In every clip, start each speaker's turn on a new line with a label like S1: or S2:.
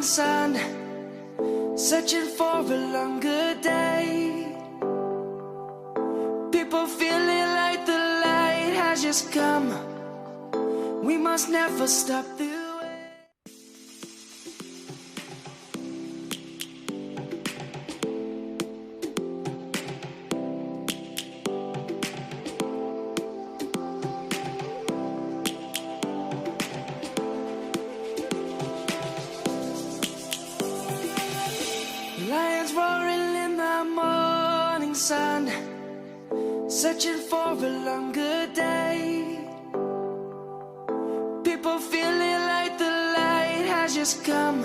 S1: sun, searching for a longer day. People feeling like the light has just come. We must never stop the way. Lions roaring in the morning sun, searching for a longer day. People feeling like the light has just come.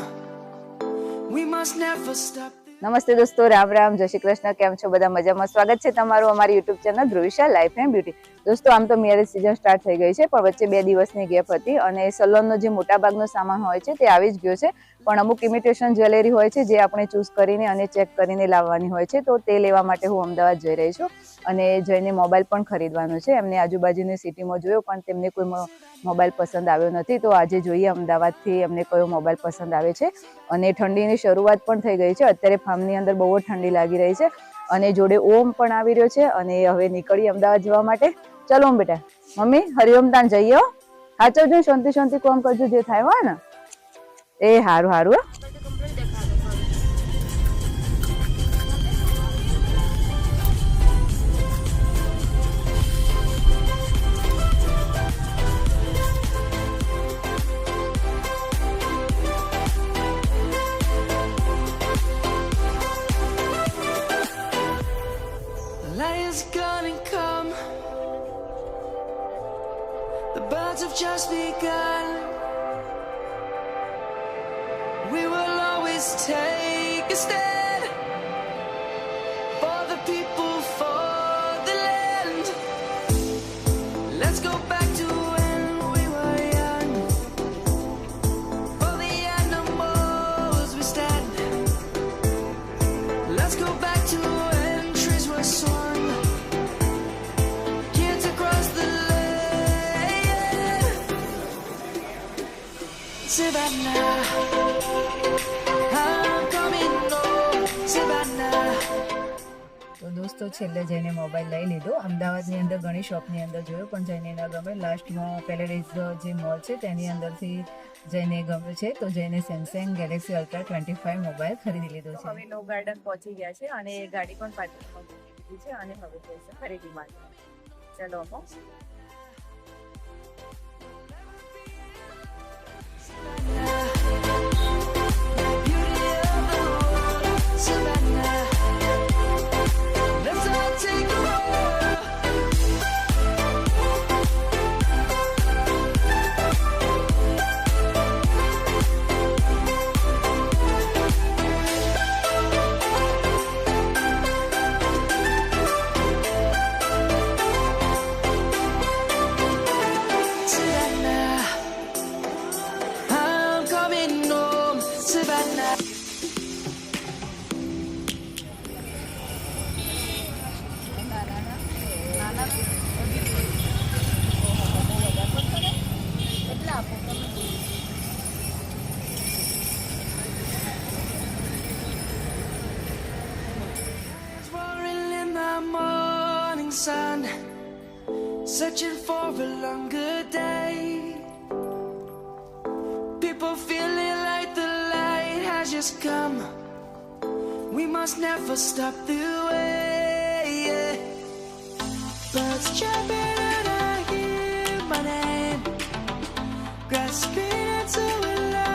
S1: We must never stop.
S2: નમસ્તે દોસ્તો, રામ રામ, જય શ્રી કૃષ્ણ. કેમ છો બધા? મજામાં? સ્વાગત છે તમારું અમારી YouTube channel Dhruvisha life and beauty. દોસ્તો, આમ તો મેરેજ સિઝન સ્ટાર્ટ થઈ ગઈ છે, પણ વચ્ચે 2 દિવસની ગેપ હતી અને સલોનનો જે મોટા ભાગનો સામાન હોય છે તે આવી જ ગયો છે. પણ અમુક ઇમિટેશન જ્વેલરી હોય છે જે આપણે ચૂઝ કરીને અને ચેક કરીને લાવવાની હોય છે, તો તે લેવા માટે હું અમદાવાદ જઈ રહી છું અને જઈને મોબાઈલ પણ ખરીદવાનો છે. એમને આજુબાજુની સિટીમાં જોયો પણ તેમને કોઈ મોબાઈલ પસંદ આવ્યો નથી, તો આજે જોઈએ અમદાવાદથી એમને કયો મોબાઈલ પસંદ આવે છે. અને ઠંડીની શરૂઆત પણ થઈ ગઈ છે. અત્યારે ફાર્મની અંદર બહુ જ ઠંડી લાગી રહી છે અને જોડે ઓમ પણ આવી રહ્યો છે અને હવે નીકળી અમદાવાદ જવા માટે. ચલો ઓમ બેટા, મમ્મી હરિઓમ તાન જઈએ. સાચવજો, શાંતિ શાંતિ કોમ કરજો, જે થાય હોય ને એ હારું હારું.
S1: Lions gonna come. The birds have just begun. We will always take a stand for the people, for the land. Let's go back to when we were young. For the animals we stand. Let's go back to when trees were swung. Kids across the land. Savannah, I'm coming home. Savannah.
S2: તો દોસ્તો, છેલ્લે જઈને mobile લઈ લીધો. અમદાવાદની અંદર ઘણી શોપની અંદર જોયો પણ જઈને ના ગમે. લાસ્ટમાં પેલેડિસ જે મોલ છે તેની અંદરથી જઈને ગમ્યું છે, તો જઈને સેમસંગ ગેલેક્સી અલ્ટ્રા 25 મોબાઈલ ખરીદી લીધો છે. હવે લો ગાર્ડન પહોંચી ગયા છે અને ગાડી પણ પાર્કિંગમાં મૂકી દીધી છે અને હવે જઈશું ખરીદી માટે. ચલો અમો.
S1: Let's all take a walk. Savannah, I'm coming home. Savannah. Roaring in the morning sun, searching for a longer day. People feeling like the light has just come. We must never stop the way. Birds chirping and I hear my name, grasping into a light.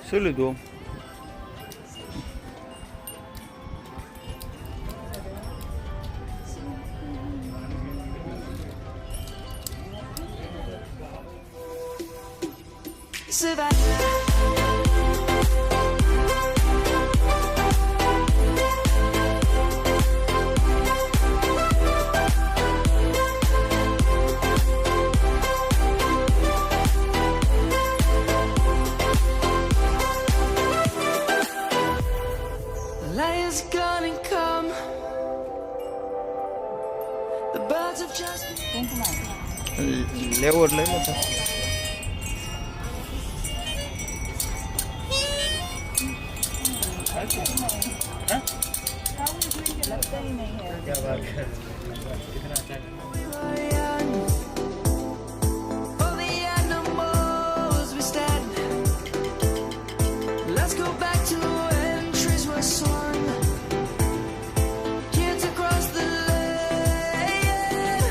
S3: શું લીધું?
S1: Savannah. morning come. The birds have just
S3: લેવો એટલે લઈ લો તો.
S1: lion. For the animals we stand. Let's go back to when trees were swung. Kids across the land.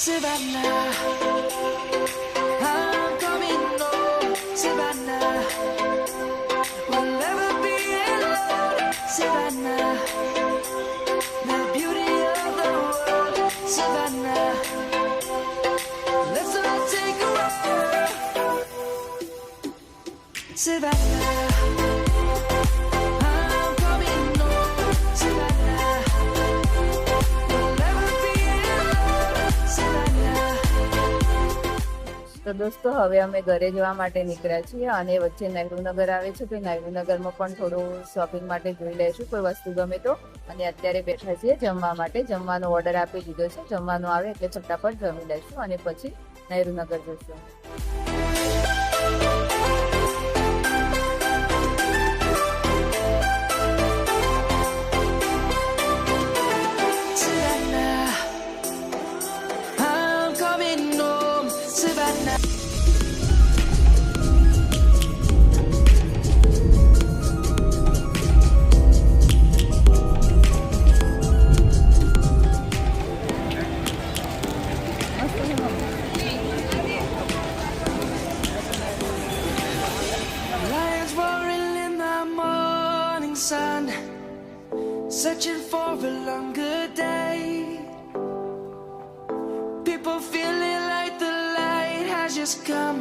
S1: Savannah, I'm coming home. Savannah, we'll never be alone. Savannah, the beauty of the world. Savannah, let's all take a ride. Savannah, I'm coming home. Savannah, we'll never be alone. Savannah.
S2: તો દોસ્તો હવે અમે ઘરે જવા માટે નીકળ્યા છીએ અને વચ્ચે નહેરુનગર આવે છે તો નહેરુનગરમાં પણ થોડું શોપિંગ માટે જોઈ લઈશું કોઈ વસ્તુ ગમે તો. અને અત્યારે બેઠા છીએ જમવા માટે. જમવાનો ઓર્ડર આપી દીધો છે. જમવાનું આવે એટલે ફટાફટ જમી લઈશું અને પછી નહેરુનગર જઈશું.
S1: Savannah, I'm coming home. Savannah. Lions roaring in the morning sun, searching for a longer day. People feeling like the light has just come.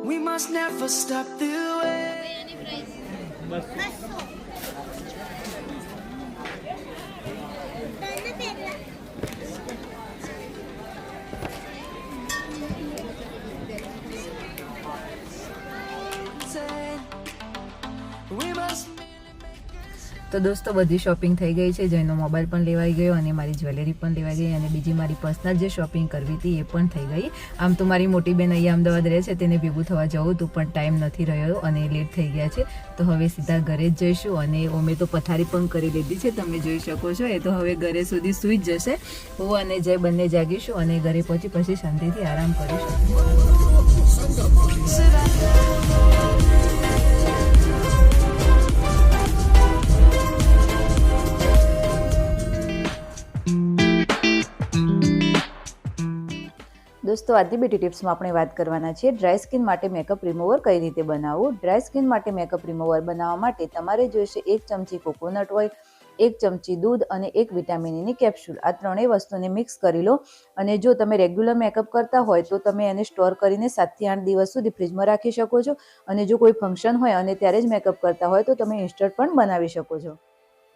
S1: We must never stop the way. We must.
S2: તો દોસ્તો બધી shopping થઈ ગઈ છે. જયનો mobile પણ લેવાઈ ગયો અને મારી જ્વેલરી પણ લેવાઈ ગઈ અને બીજી મારી પર્સનલ જે શોપિંગ કરવી હતી એ પણ થઈ ગઈ. આમ તો મારી મોટી બેન અહીંયા અમદાવાદ રહે છે તેને ભેગું થવા જવું હતું પણ ટાઈમ નથી રહ્યો અને લેટ થઈ ગયા છે. તો હવે સીધા ઘરે જ જઈશું અને અમે તો પથારી પણ કરી લીધી છે તમે જોઈ શકો છો. એ તો હવે ઘરે સુધી સૂઈ જ જશે. હું અને જય બંને જાગીશું અને ઘરે પહોંચી પછી શાંતિથી આરામ કરીશું. દોસ્તો આજની બ્યુટી ટિપ્સમાં આપણે વાત કરવાના છીએ ડ્રાય સ્કિન માટે મેકઅપ રિમૂવર કઈ રીતે બનાવવું. ડ્રાય સ્કિન માટે મેકઅપ રિમૂવર બનાવવા માટે તમારે જોઈશે 1 ચમચી કોકોનટ ઓઇલ, 1 ચમચી દૂધ અને 1 વિટામિન ઈની કેપ્સ્યુલ. આ ત્રણેય વસ્તુને મિક્સ કરી લો અને જો તમે રેગ્યુલર મેકઅપ કરતા હોય તો તમે એને સ્ટોર કરીને 7 થી 8 દિવસ સુધી ફ્રીજમાં રાખી શકો છો. અને જો કોઈ ફંક્શન હોય અને ત્યારે જ મેકઅપ કરતા હોય તો તમે ઇન્સ્ટન્ટ પણ બનાવી શકો છો.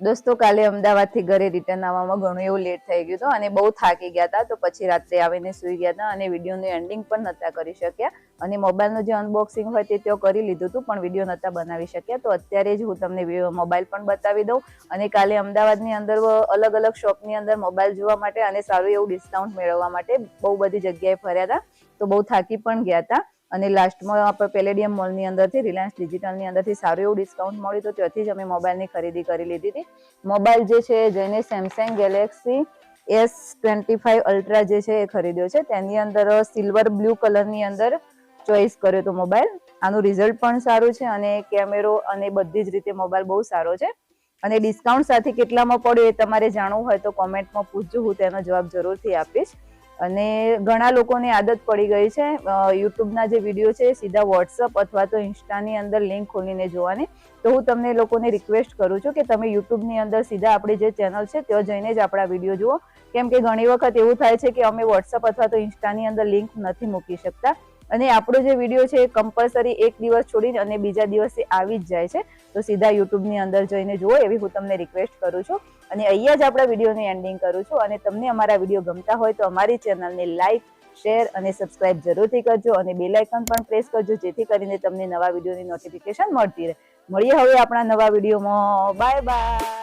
S2: દોસ્તો કાલે અમદાવાદથી ઘરે રિટર્ન આવવામાં ઘણું એવું લેટ થઈ ગયું હતું અને બહુ થાકી ગયા હતા. તો પછી રાત્રે આવીને સૂઈ ગયા હતા અને વિડીયોનું એન્ડિંગ પણ નહોતા કરી શક્યા અને મોબાઈલનું જે અનબોક્સિંગ હોય તે ત્યાં કરી લીધું હતું પણ વિડીયો નહોતા બનાવી શક્યા. તો અત્યારે જ હું તમને મોબાઈલ પણ બતાવી દઉં અને કાલે અમદાવાદની અંદર અલગ અલગ શોપની અંદર મોબાઈલ જોવા માટે અને સારું એવું ડિસ્કાઉન્ટ મેળવવા માટે બહુ બધી જગ્યાએ ફર્યા હતા. તો બહુ થાકી પણ ગયા હતા અને લાસ્ટમાં આપણે પેલેડિયમ મોલની અંદરથી રિલાયન્સ ડિજિટલની અંદરથી સારું એવું ડિસ્કાઉન્ટ મળ્યું તો ત્યાંથી જ અમે મોબાઈલની ખરીદી કરી લીધી હતી. મોબાઈલ જે છે જઈને સેમસંગ ગેલેક્સી S25 અલ્ટ્રા જે છે એ ખરીદ્યો છે. તેની અંદર સિલ્વર બ્લુ કલરની અંદર ચોઈસ કર્યો તો મોબાઈલ. આનું રિઝલ્ટ પણ સારું છે અને કેમેરો અને બધી જ રીતે મોબાઈલ બહુ સારો છે. અને ડિસ્કાઉન્ટ સાથે કેટલામાં પડ્યો એ તમારે જાણવું હોય તો કોમેન્ટમાં પૂછજો, હું તેનો જવાબ જરૂરથી આપીશ. અને ઘણા લોકોને આદત પડી ગઈ છે યુટ્યુબના જે વિડીયો છે સીધા વોટ્સઅપ અથવા તો ઇન્સ્ટાની અંદર લિંક ખોલીને જોવાની. તો હું તમને લોકોને રિક્વેસ્ટ કરું છું કે તમે યુટ્યુબની અંદર સીધા આપણી જે ચેનલ છે ત્યાં જઈને જ આપણા વિડીયો જુઓ. કેમ કે ઘણી વખત એવું થાય છે કે અમે વોટ્સઅપ અથવા તો ઇન્સ્ટાની અંદર લિંક નથી મૂકી શકતા અને આપણો જે વિડીયો છે એ કમ્પલસરી એક દિવસ છોડીને અને બીજા દિવસે આવી જ જાય છે. તો સીધા યુટ્યુબની અંદર જઈને જુઓ એવી હું તમને રિક્વેસ્ટ કરું છું. અને અહીંયા જ આપણા વિડીયોની એન્ડિંગ કરું છું. અને તમને અમારા વિડીયો ગમતા હોય તો અમારી ચેનલને લાઇક, શેર અને સબસ્ક્રાઇબ જરૂરથી કરજો અને બેલ આઇકન પણ પ્રેસ કરજો જેથી કરીને તમને નવા વિડીયોની નોટિફિકેશન મળતી રહે. મળીએ હવે આપણા નવા વિડીયોમાં. Bye bye.